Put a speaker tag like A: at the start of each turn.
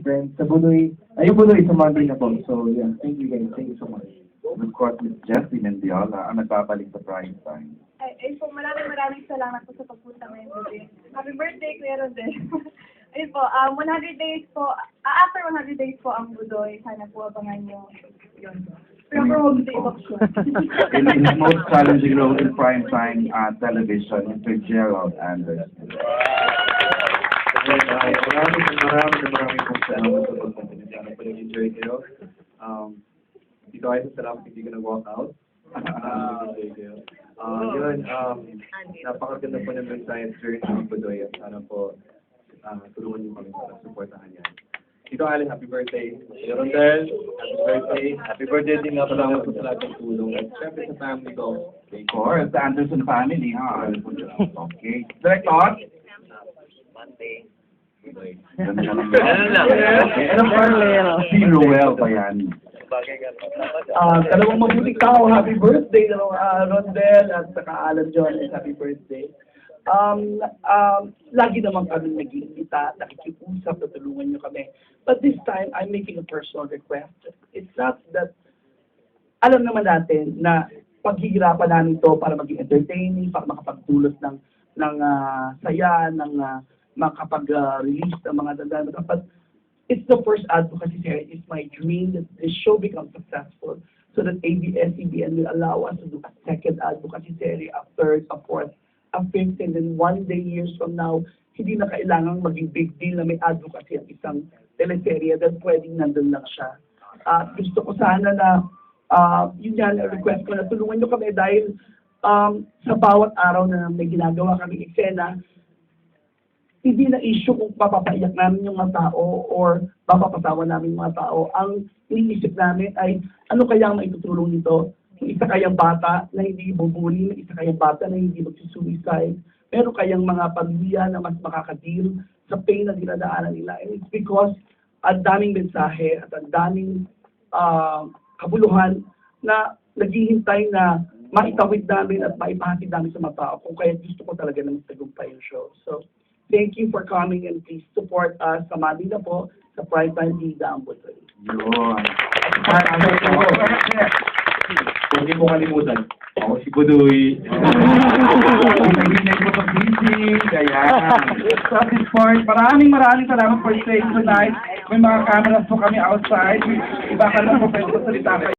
A: friends. Sa Budoy, ayun Budoy sa Monday na po. So, yeah, thank you guys. Thank you so much.
B: Of course, Miss Jessie Mendiola ang nagbabalik sa prime time.
C: Ay po, maraming salamat po sa pagpunta ngayon gabi. Happy birthday, Kuya Rodel. Ayun po, 100 days po, after 100 days po ang Budoy. Sana po abangan nyo yun. Pero home day box yun.
B: In the most challenging role in prime time television, Mr. Gerald Anderson.
D: Maraming po salamat sa pagpunta niyo. Sana po nag-enjoy kayo. Dito kayo sa salamat, hindi ka nag-walk out. Nag-enjoy kayo. Napakaganda po ng science journey ng Budoy at sana po tulungan niyo kami para supportahan yan. Dito Alan, happy birthday. Kuya Rondel, happy birthday. Happy birthday din nga salamat po sa lahat ng tulong. At syempre sa family ko.
B: Of course, the Anderson family, ha? Okay. Director? Ganun lang. Okay. Anong parallel? Si Ruel pa yan.
E: Dalawang mabuting tao, happy birthday, Rondel at saka Alan John, happy birthday. Lagi naman kami nag-iimbita, nakikiusap, natulungan nyo kami. But this time, I'm making a personal request. It's not that, alam naman natin na paghihirapan namin to para maging entertaining, para makapagdulot ng saya, ng makapag-release ng mga dandan. But it's the first advocacy series. It's my dream that this show becomes successful so that ABS-CBN will allow us to do a second advocacy series, a third, a fourth, a fifth, and then one day, years from now, hindi na kailangang maging big deal na may advocacy ang isang teleserye dahil pwedeng nandun lang siya. Gusto ko sana na, yun yan, request ko na tulungan nyo kami dahil sa bawat araw na may ginagawa kami eksena, hindi na issue kung papapaiyak namin yung mga tao or papapatawa namin yung mga tao. Ang iniisip namin ay ano kaya ang maitutulong nito? Yung isa kayang bata na hindi bubuli, yung isa kayang bata na hindi magsusuicide, meron kayang mga pamilya na mas makakadeal sa pain na dinadaanan nila. And it's because ang daming mensahe at ang daming kabuluhan na naghihintay na maitawid namin at maipahatid namin sa mga tao. Kung kaya gusto ko talaga na magtagumpay yung show. So, thank you for coming and please support us. Samali na po sa Primetime Bida ang Budoy.
B: Yun.
D: Huwag niyo po kalimutan. Ako si Budoy.
B: Nag-inay ko sa busy. Kaya, sa this part, maraming salamat for staying tonight. May mga cameras po kami outside. Iba ka lang po pwede salita.